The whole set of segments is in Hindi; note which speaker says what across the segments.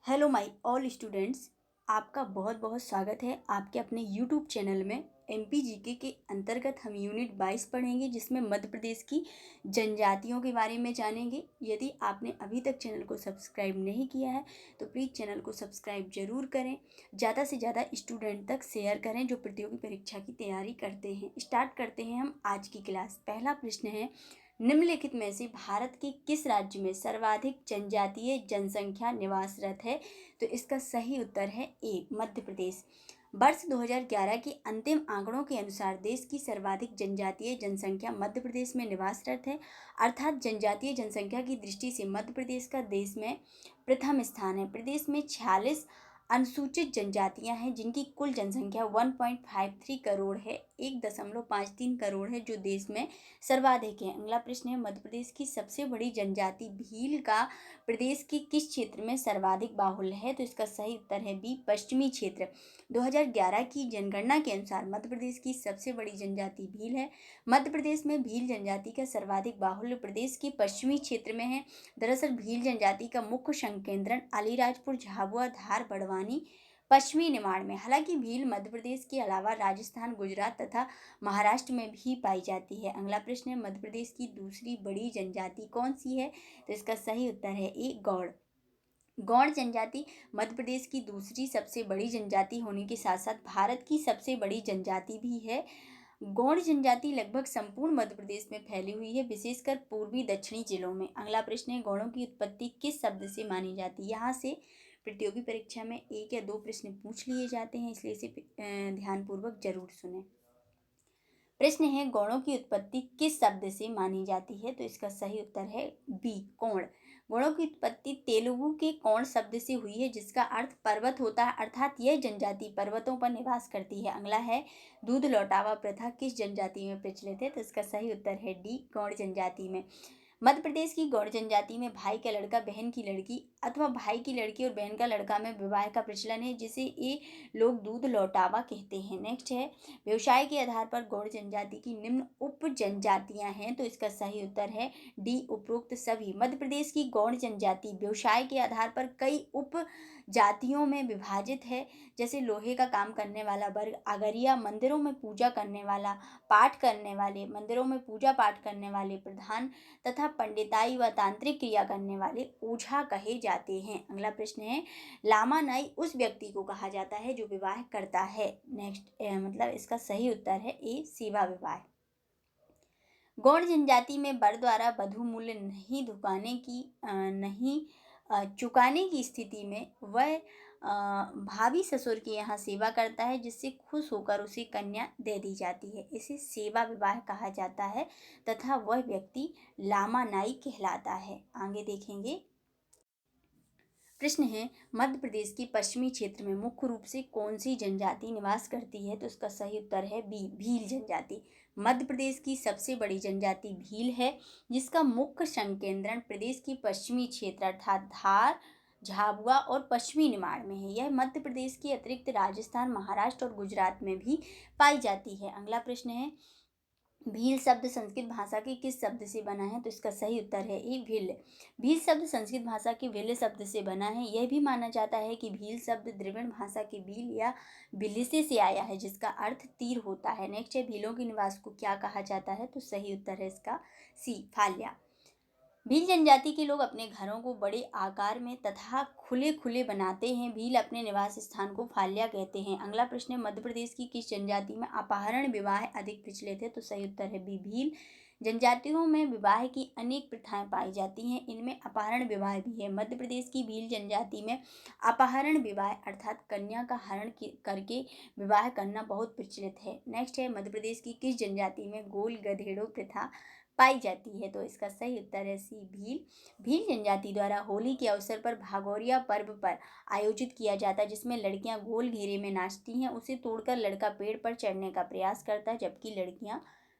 Speaker 1: Hello my all students. आपका बहुत बहुत स्वागत है आपके अपने यूट्यूब चैनल में। एमपीजीके के अंतर्गत हम यूनिट 22 पढ़ेंगे, जिसमें मध्य प्रदेश की जनजातियों के बारे में जानेंगे। यदि आपने अभी तक चैनल को सब्सक्राइब नहीं किया है तो प्लीज़ चैनल को सब्सक्राइब जरूर करें। ज़्यादा से ज़्यादा स्टूडेंट तक शेयर करें जो प्रतियोगी परीक्षा की तैयारी करते हैं। स्टार्ट करते हैं हम आज की क्लास। पहला प्रश्न है, निम्नलिखित में से भारत के किस राज्य में सर्वाधिक जनजातीय जनसंख्या निवासरत है? तो इसका सही उत्तर है ए, मध्य प्रदेश। वर्ष 2011 के अंतिम आंकड़ों के अनुसार देश की सर्वाधिक जनजातीय जनसंख्या मध्य प्रदेश में निवासरत है। अर्थात जनजातीय जनसंख्या की दृष्टि से मध्य प्रदेश का देश में प्रथम स्थान है। प्रदेश में 46 अनुसूचित जनजातियां हैं, जिनकी कुल जनसंख्या 1.53 करोड़ है, 1.53 करोड़ है, जो देश में सर्वाधिक है। अगला प्रश्न है, मध्य प्रदेश की सबसे बड़ी जनजाति भील का प्रदेश के किस क्षेत्र में सर्वाधिक बाहुल्य है? तो इसका सही उत्तर है बी, पश्चिमी क्षेत्र। 2011 की जनगणना के अनुसार मध्य प्रदेश की सबसे बड़ी जनजाति भील है। मध्य प्रदेश में भील जनजाति का सर्वाधिक बाहुल्य प्रदेश के पश्चिमी क्षेत्र में है। दरअसल भील जनजाति का मुख्य संकेंद्रण अलीराजपुर, झाबुआ, धार, बड़वानी, पश्चिमी निमाड़ में। हालांकि भील मध्य प्रदेश के अलावा राजस्थान, गुजरात तथा महाराष्ट्र में भी पाई जाती है। अगला प्रश्न है, मध्य प्रदेश की दूसरी बड़ी जनजाति कौन सी है? तो इसका सही उत्तर है ए, गौड़। गौड़ जनजाति मध्य प्रदेश की दूसरी सबसे बड़ी जनजाति होने के साथ साथ भारत की सबसे बड़ी जनजाति भी है। गौड़ जनजाति लगभग संपूर्ण मध्य प्रदेश में फैली हुई है, विशेषकर पूर्वी दक्षिणी जिलों में। अगला प्रश्न है, गौड़ों की उत्पत्ति किस शब्द से मानी जाती है? यहाँ से प्रतियोगी परीक्षा में एक या दो प्रश्न पूछ लिए जाते हैं, इसलिए इसे ध्यानपूर्वक जरूर सुने। प्रश्न है, गौड़ों की उत्पत्ति किस शब्द से मानी जाती है? तो इसका सही उत्तर है बी, कोण। गौड़ों की उत्पत्ति तेलुगु के कोण शब्द से हुई है, जिसका अर्थ पर्वत होता है, अर्थात यह जनजाति पर्वतों पर निवास करती है। अगला है, दूध लौटावा प्रथा किस जनजाति में प्रचलित है? तो इसका सही उत्तर है डी, गौड़ जनजाति में। मध्य प्रदेश की गौड़ जनजाति में भाई का लड़का बहन की लड़की अथवा भाई की लड़की और बहन का लड़का में विवाह का प्रचलन है, जिसे ये लोग दूध लौटावा कहते हैं। नेक्स्ट है, व्यवसाय के आधार पर गौड़ जनजाति की निम्न उप जनजातियां हैं। तो इसका सही उत्तर है डी, उपरोक्त सभी। मध्य प्रदेश की गौड़ जनजाति व्यवसाय के आधार पर कई उप जातियों में विभाजित है, जैसे लोहे का काम करने वाला वर्ग आगरिया, मंदिरों में पूजा करने वाला, पाठ करने वाले, मंदिरों में पूजा पाठ करने वाले प्रधान तथा पंडिताई व तांत्रिक क्रिया करने वाले ओझा कहे जाते हैं। अगला प्रश्न है, लामा नाई उस व्यक्ति को कहा जाता है जो विवाह करता है। नेक्स्ट मतलब इसका सही उत्तर है ए, सेवा विवाह। गौड़ जनजाति में वर द्वारा वधू मूल्य नहीं चुकाने की स्थिति में वह भावी ससुर के यहाँ सेवा करता है, जिससे खुश होकर उसे कन्या दे दी जाती है। इसे सेवा विवाह कहा जाता है तथा वह व्यक्ति लामा नाई कहलाता है। आगे देखेंगे। प्रश्न है, मध्य प्रदेश के पश्चिमी क्षेत्र में मुख्य रूप से कौन सी जनजाति निवास करती है? तो इसका सही उत्तर है बी, भील जनजाति। मध्य प्रदेश की सबसे बड़ी जनजाति भील है, जिसका मुख्य संकेंद्रण प्रदेश की पश्चिमी क्षेत्र अर्थात धार, झाबुआ और पश्चिमी निमाड़ में है। यह मध्य प्रदेश के अतिरिक्त राजस्थान, महाराष्ट्र और गुजरात में भी पाई जाती है। अगला प्रश्न है, भील शब्द संस्कृत भाषा के किस शब्द से बना है? तो इसका सही उत्तर है ए, भिल। भील शब्द संस्कृत भाषा के भिल शब्द से बना है। यह भी माना जाता है कि भील शब्द द्रविड़ भाषा के भील या बिलिसे से आया है, जिसका अर्थ तीर होता है। नेक्स्ट है, भीलों के निवास को क्या कहा जाता है? तो सही उत्तर है इसका सी, फाल्या। भील जनजाति के लोग अपने घरों को बड़े आकार में तथा खुले खुले बनाते हैं। भील अपने निवास स्थान को फाल्या कहते हैं। अगला प्रश्न है, मध्य प्रदेश की किस जनजाति में अपहरण विवाह अधिक प्रचलित है? तो सही उत्तर है बी, भील जनजातियों में विवाह की अनेक प्रथाएं पाई जाती हैं, इनमें अपहरण विवाह भी है। मध्य प्रदेश की भील जनजाति में अपहरण विवाह अर्थात कन्या का हरण करके विवाह करना बहुत प्रचलित है। नेक्स्ट है, मध्य प्रदेश की किस जनजाति में गोल गधेड़ों प्रथा पाई जाती है? तो इसका सही उत्तर है सी, भील। भील जनजाति द्वारा होली के अवसर पर भागौरिया पर्व पर आयोजित किया जाता है, जिसमें लड़कियां गोल घेरे में नाचती हैं। उसे तोड़कर लड़का पेड़ पर चढ़ने का प्रयास करता है, जबकि लड़कियां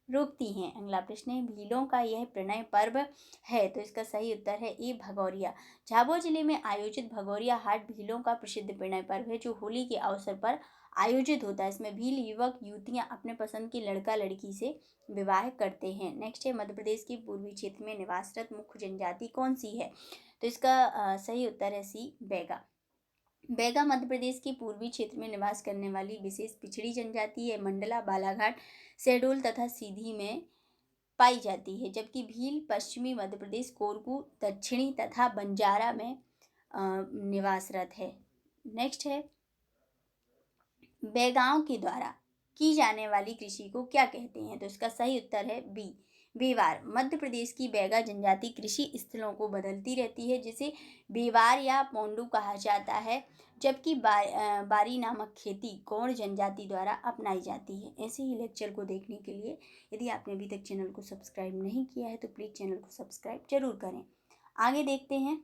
Speaker 1: रोकती हैं। अगला प्रश्न है, भीलों का यह प्रणय पर्व है? तो इसका सही उत्तर है ए, भगौरिया। झाबुआ जिले में आयोजित भगौरिया हाट भीलों का प्रसिद्ध प्रणय पर्व है, जो होली के अवसर पर आयोजित होता है। इसमें भील युवक युवतियां अपने पसंद के लड़का लड़की से विवाह करते हैं। नेक्स्ट है, मध्य प्रदेश के पूर्वी क्षेत्र में निवासरत मुख्य जनजाति कौन सी है? तो इसका सही उत्तर है सी, बैगा। बैगा मध्य प्रदेश के पूर्वी क्षेत्र में निवास करने वाली विशेष पिछड़ी जनजाति है। मंडला, बालाघाट, शहडोल तथा सीधी में पाई जाती है, जबकि भील पश्चिमी मध्य प्रदेश, कोरकू दक्षिणी तथा बंजारा में निवासरत है। नेक्स्ट है, बैगाओं के द्वारा की जाने वाली कृषि को क्या कहते हैं? तो इसका सही उत्तर है बी, बेवार। मध्य प्रदेश की बैगा जनजाति कृषि स्थलों को बदलती रहती है, जिसे बेवार या पोंडू कहा जाता है, जबकि बारी नामक खेती गौड़ जनजाति द्वारा अपनाई जाती है। ऐसे ही लेक्चर को देखने के लिए यदि आपने अभी तक चैनल को सब्सक्राइब नहीं किया है तो प्लीज़ चैनल को सब्सक्राइब जरूर करें। आगे देखते हैं।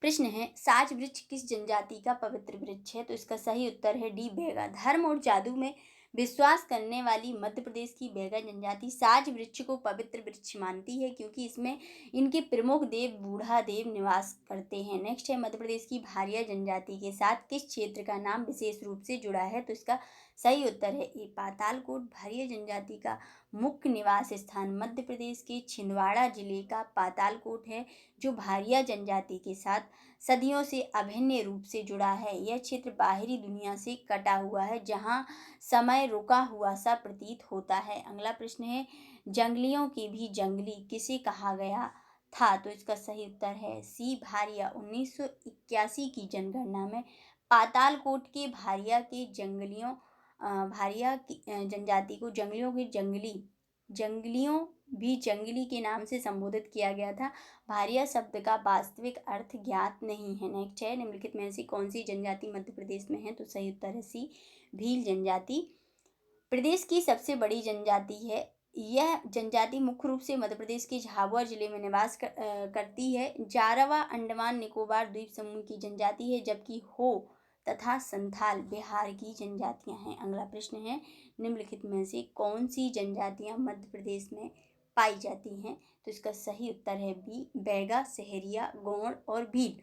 Speaker 1: प्रश्न है, साज वृक्ष किस जनजाति का पवित्र वृक्ष है? तो इसका सही उत्तर है डी, बैगा। धर्म और जादू में विश्वास करने वाली मध्य प्रदेश की बैगा जनजाति साज वृक्ष को पवित्र वृक्ष मानती है, क्योंकि इसमें इनके प्रमुख देव बूढ़ा देव निवास करते हैं। नेक्स्ट है, मध्य प्रदेश की भारिया जनजाति के साथ किस क्षेत्र का नाम विशेष रूप से जुड़ा है? तो इसका सही उत्तर है ए, पातालकोट। भारिया जनजाति का मुख्य निवास स्थान मध्य प्रदेश के छिंदवाड़ा जिले का पातालकोट है, जो भारिया जनजाति के साथ सदियों से अभिन्न रूप से जुड़ा है। यह क्षेत्र बाहरी दुनिया से कटा हुआ है, जहां समय रुका हुआ सा प्रतीत होता है। अगला प्रश्न है, जंगलियों के भी जंगली किसे कहा गया था? तो इसका सही उत्तर है सी, भारिया। 1981 की जनगणना में पातालकोट के भारिया के जंगलियों भारिया की जनजाति को जंगलियों भी जंगली के नाम से संबोधित किया गया था। भारिया शब्द का वास्तविक अर्थ ज्ञात नहीं है। नेक्स्ट है, निम्नलिखित में से कौन सी जनजाति मध्य प्रदेश में है? तो सही उत्तर है सी, भील जनजाति। प्रदेश की सबसे बड़ी जनजाति है। यह जनजाति मुख्य रूप से मध्य प्रदेश के झाबुआ जिले में निवास करती है। जारावा अंडमान निकोबार द्वीप समूह की जनजाति है, जबकि हो तथा संथाल बिहार की जनजातियां हैं। अगला प्रश्न है, निम्नलिखित में से कौन सी जनजातियां मध्य प्रदेश में पाई जाती हैं? तो इसका सही उत्तर है बी, बैगा, सहरिया, गौड़ और भील।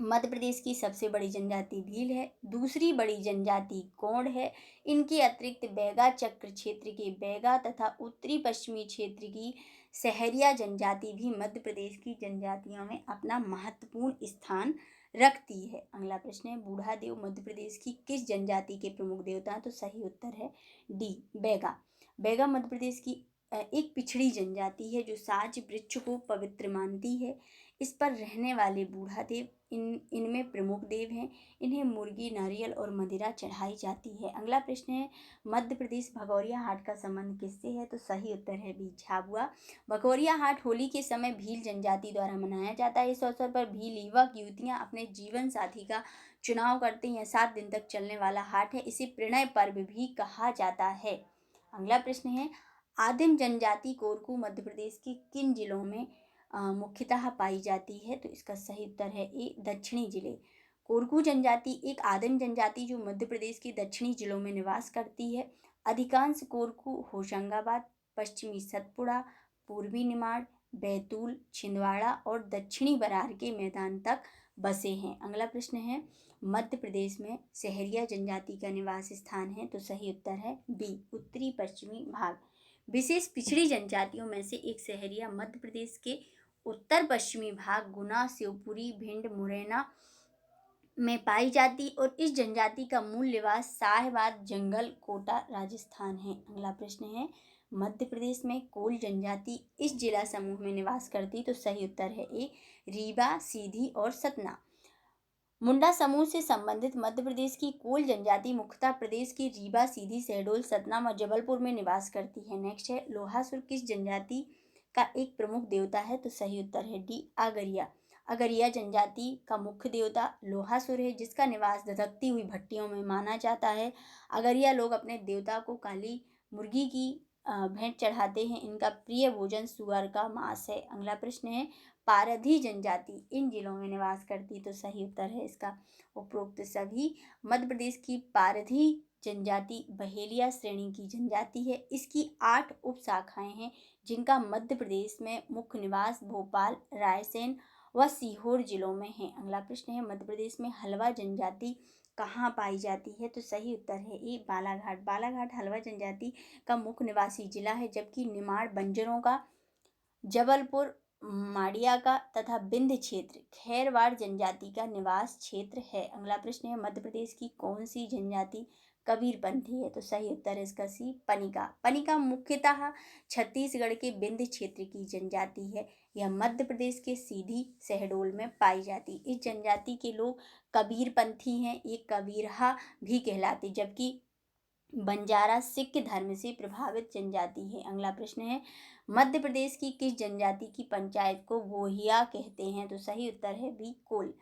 Speaker 1: मध्य प्रदेश की सबसे बड़ी जनजाति भील है, दूसरी बड़ी जनजाति गौड़ है। इनके अतिरिक्त बैगा चक्र क्षेत्र के बैगा तथा उत्तरी पश्चिमी क्षेत्र की सहरिया जनजाति भी मध्य प्रदेश की जनजातियों में अपना महत्वपूर्ण स्थान रखती है। अगला प्रश्न है, बूढ़ा देव मध्य प्रदेश की किस जनजाति के प्रमुख देवता हैं? तो सही उत्तर है डी, बैगा। बैगा मध्य प्रदेश की एक पिछड़ी जनजाति है, जो साज वृक्ष को पवित्र मानती है। इस पर रहने वाले बूढ़ा देव इनमें प्रमुख देव हैं। इन्हें मुर्गी, नारियल और मदिरा चढ़ाई जाती है। अगला प्रश्न है, मध्य प्रदेश भगौरिया हाट का संबंध किससे है? तो सही उत्तर है बी, झाबुआ। भगौरिया हाट होली के समय भील जनजाति द्वारा मनाया जाता है। इस अवसर पर भील युवक युवतियां अपने जीवन साथी का चुनाव करते हैं। 7 दिन तक चलने वाला हाट है। इसे प्रणय पर्व भी कहा जाता है। अगला प्रश्न है, आदिम जनजाति कोरकू मध्य प्रदेश के किन जिलों में मुख्यतः पाई जाती है? तो इसका सही उत्तर है ए, दक्षिणी जिले। कोरकू जनजाति एक आदिम जनजाति जो मध्य प्रदेश के दक्षिणी जिलों में निवास करती है। अधिकांश कोरकू होशंगाबाद, पश्चिमी सतपुड़ा, पूर्वी निमाड़, बैतूल, छिंदवाड़ा और दक्षिणी बरार के मैदान तक बसे हैं। अगला प्रश्न है, मध्य प्रदेश में सहरिया जनजाति का निवास स्थान है? तो सही उत्तर है बी, उत्तरी पश्चिमी भाग। विशेष पिछड़ी जनजातियों में से एक सहरिया मध्य प्रदेश के उत्तर पश्चिमी भाग गुना, शिवपुरी, भिंड, मुरैना में पाई जाती और इस जनजाति का मूल निवास साहेबाद जंगल, कोटा, राजस्थान है। अगला प्रश्न है, मध्य प्रदेश में कोल जनजाति इस जिला समूह में निवास करती? तो सही उत्तर है ए, रीवा, सीधी और सतना। मुंडा समूह से संबंधित मध्य प्रदेश की कोल जनजाति मुख्यतः प्रदेश की रीवा, सीधी, शहडोल, सतना व जबलपुर में निवास करती है। नेक्स्ट है, लोहासुर किस जनजाति का एक प्रमुख देवता है? तो सही उत्तर है डी, आगरिया। अगरिया जनजाति का मुख्य देवता लोहासुर है, जिसका निवास धधकती हुई भट्टियों में माना जाता है। अगरिया लोग अपने देवता को काली मुर्गी की भेंट चढ़ाते हैं। इनका प्रिय भोजन सुअर का मांस है। अगला प्रश्न है, पारधी जनजाति इन जिलों में निवास करती? तो सही उत्तर है इसका उपरोक्त सभी। मध्य प्रदेश की पारधी जनजाति बहेलिया श्रेणी की जनजाति है। इसकी 8 उप शाखाएं हैं, जिनका मध्य प्रदेश में मुख्य निवास भोपाल, रायसेन व सीहोर जिलों में है। अगला प्रश्न है, मध्य प्रदेश में हलवा जनजाति कहाँ पाई जाती है? तो सही उत्तर है ए, बालाघाट। बालाघाट हलवा जनजाति का मुख्य निवासी जिला है, जबकि निमाड़ बंजरों का, जबलपुर माड़िया का तथा विंध्य क्षेत्र खैरवाड़ जनजाति का निवास क्षेत्र है। अगला प्रश्न है, मध्य प्रदेश की कौन सी जनजाति कबीरपंथी है? तो सही उत्तर है इसका सी, पनिका। पनिका मुख्यतः छत्तीसगढ़ के विंध्य क्षेत्र की जनजाति है। यह मध्य प्रदेश के सीधी शहडोल में पाई जाती। इस जनजाति के लोग कबीरपंथी हैं, ये कबीरहा भी कहलाते, जबकि बंजारा सिख धर्म से प्रभावित जनजाति है। अगला प्रश्न है, मध्य प्रदेश की किस जनजाति की पंचायत को गोहिया कहते हैं? तो सही उत्तर है बी, कोल।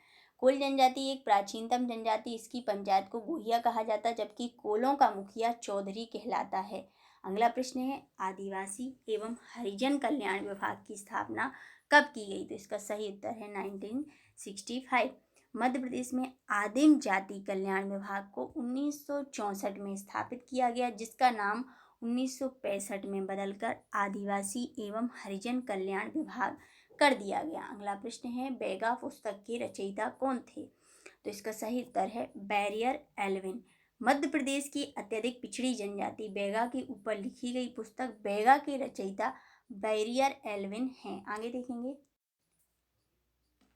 Speaker 1: कोल जनजाति एक प्राचीनतम जनजाति, इसकी पंचायत को गोहिया कहा जाता है, जबकि कोलों का मुखिया चौधरी कहलाता है। अगला प्रश्न है, आदिवासी एवं हरिजन कल्याण विभाग की स्थापना कब की गई? तो इसका सही उत्तर है 1965। मध्य प्रदेश में आदिम जाति कल्याण विभाग को 1964 में स्थापित किया गया, जिसका नाम 1965 में बदलकर आदिवासी एवं हरिजन कल्याण विभाग कर दिया गया। अगला प्रश्न है, बैगा पुस्तक के रचयिता कौन थे? तो इसका सही उत्तर है बैरियर एल्विन। मध्य प्रदेश की अत्यधिक पिछड़ी जनजाति बैगा के ऊपर लिखी गई पुस्तक बैगा के रचयिता बैरियर एल्विन हैं। आगे देखेंगे।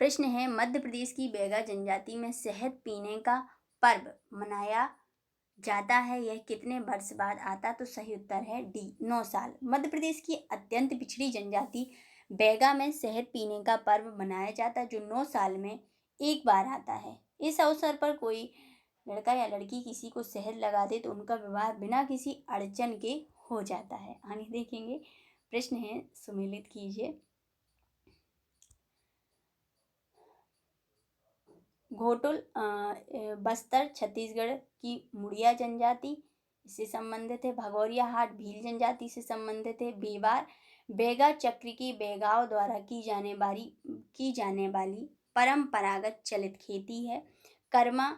Speaker 1: प्रश्न है, मध्य प्रदेश की बैगा जनजाति में शहद पीने का पर्व मनाया जाता है, यह कितने वर्ष बाद आता? तो सही उत्तर है डी, 9 साल। मध्य प्रदेश की अत्यंत पिछड़ी जनजाति बैगा में शहद पीने का पर्व मनाया जाता है, जो 9 साल में एक बार आता है। इस अवसर पर कोई लड़का या लड़की किसी को शहद लगा दे तो उनका विवाह बिना किसी अड़चन के हो जाता है। आगे देखेंगे। प्रश्न है, सुमेलित कीजिए। घोटुल बस्तर छत्तीसगढ़ की मुड़िया जनजाति से संबंधित है। भगौरिया हाट भील जनजाति से संबंधित है। बेवार बैगा चक्र की बैगाओं द्वारा की जाने वाली परंपरागत चलित खेती है। कर्मा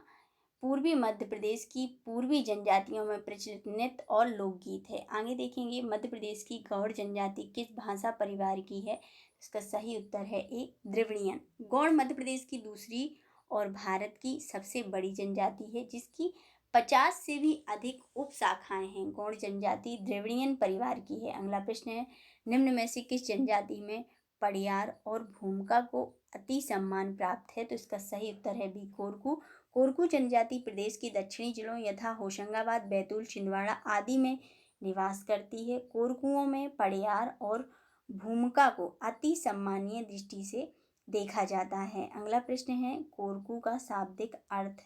Speaker 1: पूर्वी मध्य प्रदेश की पूर्वी जनजातियों में प्रचलित नृत्य और लोकगीत है। आगे देखेंगे। मध्य प्रदेश की गौड़ जनजाति किस भाषा परिवार की है? इसका सही उत्तर है ए, द्रविड़ियन। गौड़ मध्य प्रदेश की दूसरी और भारत की सबसे बड़ी जनजाति है, जिसकी 50 से भी अधिक उप शाखाएं हैं। गौड़ जनजाति द्रविड़ियन परिवार की है। अगला प्रश्न है, निम्न में से किस जनजाति में पड़ियार और भूमिका को अति सम्मान प्राप्त है? तो इसका सही उत्तर है बी, कोरकू। कोरकू जनजाति प्रदेश के दक्षिणी जिलों यथा होशंगाबाद, बैतूल, छिंदवाड़ा आदि में निवास करती है। कोरकुओं में पड़ियार और भूमिका को अति सम्मानीय दृष्टि से देखा जाता है। अगला प्रश्न है, कोरकू का शाब्दिक अर्थ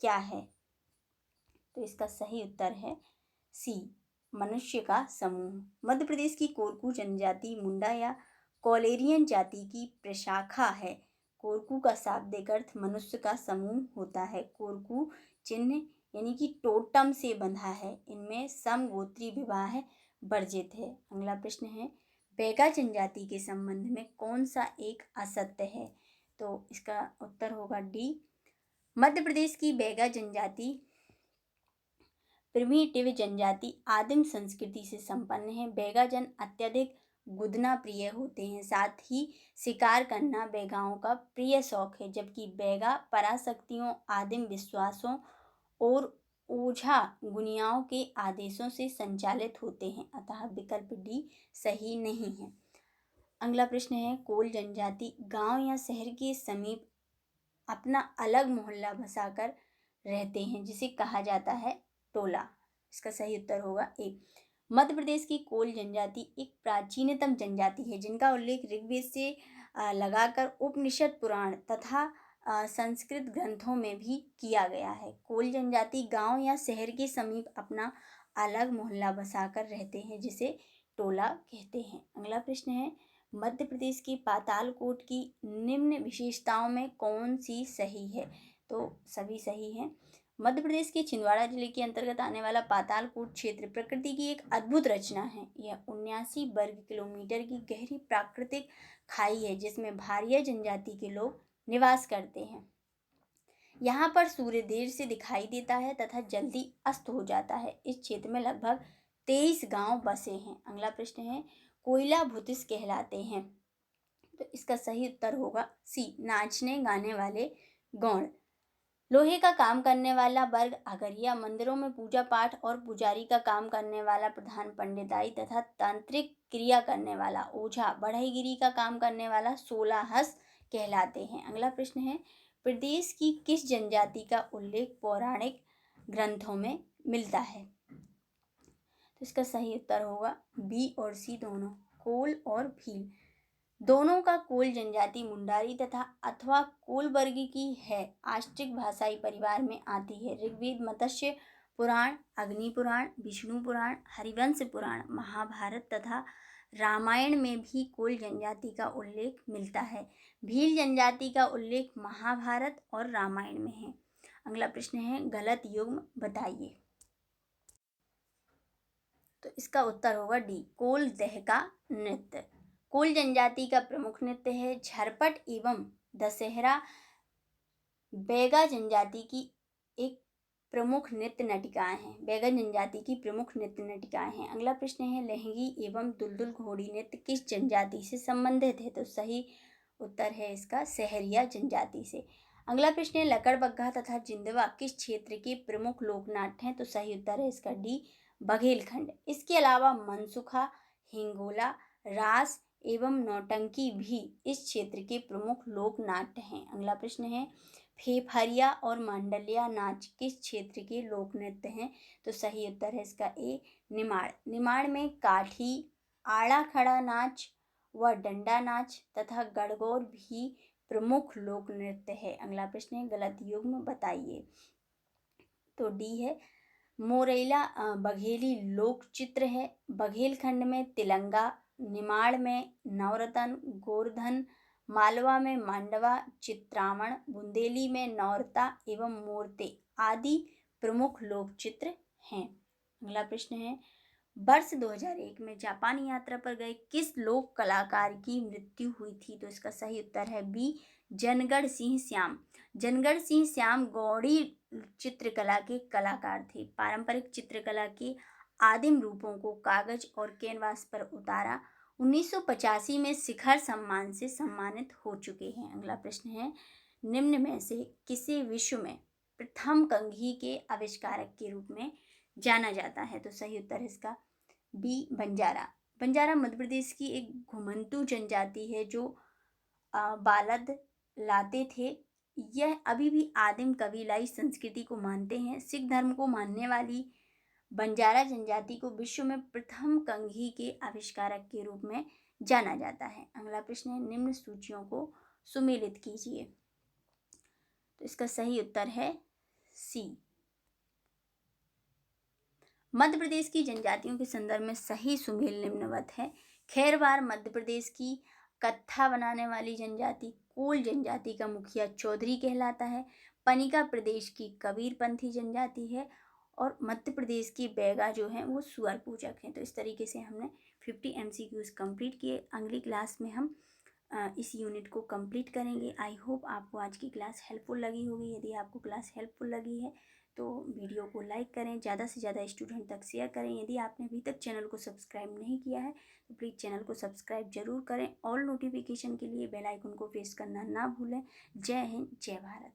Speaker 1: क्या है? तो इसका सही उत्तर है सी, मनुष्य का समूह। मध्य प्रदेश की कोरकू जनजाति मुंडा या कोलेरियन जाति की प्रशाखा है। कोरकू का शाब्दिक अर्थ मनुष्य का समूह होता है। कोरकू चिन्ह यानी कि टोटम से बंधा है। इनमें समगोत्री विवाह वर्जित है। अगला प्रश्न है, बैगा जनजाति के संबंध में कौन सा एक असत्य है? तो इसका उत्तर होगा डी, मध्य प्रदेश की बैगा जनजाति प्रिमिटिव जनजाति आदिम संस्कृति से संपन्न है। बैगा जन अत्यधिक गुदना प्रिय होते हैं, साथ ही शिकार करना बैगाओं का प्रिय शौक है, जबकि बैगा पराशक्तियों, आदिम विश्वासों और ओझा गुनियाओं के आदेशों से संचालित होते हैं, अतः विकल्प डी सही नहीं है। अगला प्रश्न है, कोल जनजाति गांव या शहर के समीप अपना अलग मोहल्ला बसाकर रहते हैं, जिसे कहा जाता है टोला। इसका सही उत्तर होगा ए। मध्य प्रदेश की कोल जनजाति एक प्राचीनतम जनजाति है, जिनका उल्लेख ऋग्वेद से लगाकर उपनिषद, पुराण तथा संस्कृत ग्रंथों में भी किया गया है। कोल जनजाति गांव या शहर के समीप अपना अलग मोहल्ला बसाकर रहते हैं, जिसे टोला कहते हैं। अगला प्रश्न है, मध्य प्रदेश की पातालकोट की निम्न विशेषताओं में कौन सी सही है? तो सभी सही हैं। मध्य प्रदेश के छिंदवाड़ा जिले के अंतर्गत आने वाला पातालकोट क्षेत्र प्रकृति की एक अद्भुत रचना है। यह 79 वर्ग किलोमीटर की गहरी प्राकृतिक खाई है, जिसमें भारिया जनजाति के लोग निवास करते हैं। यहाँ पर सूर्य देर से दिखाई देता है तथा जल्दी अस्त हो जाता है। इस क्षेत्र में लगभग 23 गांव बसे हैं। अगला प्रश्न है, कोयला भूतिस कहलाते हैं? तो इसका सही उत्तर होगा सी, नाचने गाने वाले गौड़। लोहे का काम करने वाला वर्ग अगरिया, मंदिरों में पूजा पाठ और पुजारी का काम करने वाला प्रधान पंडिताई तथा तांत्रिक क्रिया करने वाला ओझा, बढ़ईगिरी का काम करने वाला सोलाहस कहलाते हैं। अगला प्रश्न है, प्रदेश की किस जनजाति का उल्लेख पौराणिक ग्रंथों में मिलता है? तो इसका सही उत्तर होगा बी और सी दोनों, कोल और भील। दोनों का कोल जनजाति मुंडारी तथा अथवा कोल वर्ग की है, आष्टिक भाषाई परिवार में आती है। ऋग्वेद, मत्स्य पुराण, अग्नि पुराण, विष्णु पुराण, हरिवंश पुराण, महाभारत तथा रामायण में भी कोल जनजाति का उल्लेख मिलता है। भील जनजाति का उल्लेख महाभारत और रामायण में है। अगला प्रश्न है, गलत युग्म बताइए। तो इसका उत्तर होगा डी, कोल देहका नृत्य। कोल जनजाति का प्रमुख नृत्य है। झरपट एवं दशहरा बैगा जनजाति की एक प्रमुख नृत्य नटिकाएं हैं। बैगा जनजाति की प्रमुख नृत्य नटिकाएं हैं। अगला प्रश्न है, लहंगी एवं दुलदुल घोड़ी नृत्य किस जनजाति से संबंधित है? तो सही उत्तर है इसका सहरिया जनजाति से। अगला प्रश्न है, लकड़बग्घा तथा जिंदवा किस क्षेत्र के प्रमुख लोकनाट्य हैं? तो सही उत्तर है इसका डी, बघेलखंड। इसके अलावा मनसुखा, हिंगोला, रास एवं नौटंकी भी इस क्षेत्र के प्रमुख लोक नाट्य हैं। अगला प्रश्न है, फेफरिया और मांडलिया नाच किस क्षेत्र के लोक नृत्य हैं? तो सही उत्तर है इसका ए, निमाड़। निमाड़ में काठी, आड़ा खड़ा नाच व डंडा नाच तथा गणगौर भी प्रमुख लोक नृत्य है। अगला प्रश्न है, गलत युग्म बताइए। तो डी है, मोरेला बघेली लोक चित्र है। बघेलखंड में तिलंगा, निमाड़ में नवरतन, गोवर्धन, मालवा में मांडवा, चित्रावण, बुंदेली में नौरता एवं मूर्ति आदि प्रमुख लोक चित्र हैं। अगला प्रश्न है, वर्ष 2001 में जापानी यात्रा पर गए किस लोक कलाकार की मृत्यु हुई थी? तो इसका सही उत्तर है बी, जनगढ़ सिंह श्याम। जनगढ़ सिंह श्याम गौड़ी चित्रकला के कलाकार थे। पारंपरिक चित्रकला के आदिम रूपों को कागज और कैनवास पर उतारा। 1985 में शिखर सम्मान से सम्मानित हो चुके हैं। अगला प्रश्न है, निम्न में से किसे विश्व में प्रथम कंघी के आविष्कारक के रूप में जाना जाता है? तो सही उत्तर है इसका बी, बंजारा। बंजारा मध्य प्रदेश की एक घुमंतू जनजाति है जो बालद लाते थे। यह अभी भी आदिम कबीलाई संस्कृति को मानते हैं। सिख धर्म को मानने वाली बंजारा जनजाति को विश्व में प्रथम कंघी के आविष्कारक के रूप में जाना जाता है। अगला प्रश्न है, निम्न सूचियों को सुमेलित कीजिए। तो इसका सही उत्तर है सी। मध्य प्रदेश की जनजातियों के संदर्भ में सही सुमेल निम्नवत है। खैरवार मध्य प्रदेश की कत्था बनाने वाली जनजाति। कोल जनजाति का मुखिया चौधरी कहलाता है। पनिका प्रदेश की कबीरपंथी जनजाति है और मध्य प्रदेश की बैगा जो है वो सुअर पूजक हैं। तो इस तरीके से हमने 50 MCQs कंप्लीट किए। अगली क्लास में हम इस यूनिट को कंप्लीट करेंगे। आई होप आपको आज की क्लास हेल्पफुल लगी होगी। यदि आपको क्लास हेल्पफुल लगी है तो वीडियो को लाइक करें, ज़्यादा से ज़्यादा स्टूडेंट तक शेयर करें। यदि आपने अभी तक चैनल को सब्सक्राइब नहीं किया है तो प्लीज़ चैनल को सब्सक्राइब जरूर करें। ऑल नोटिफिकेशन के लिए बेल आइकन को प्रेस करना ना भूलें। जय हिंद, जय भारत।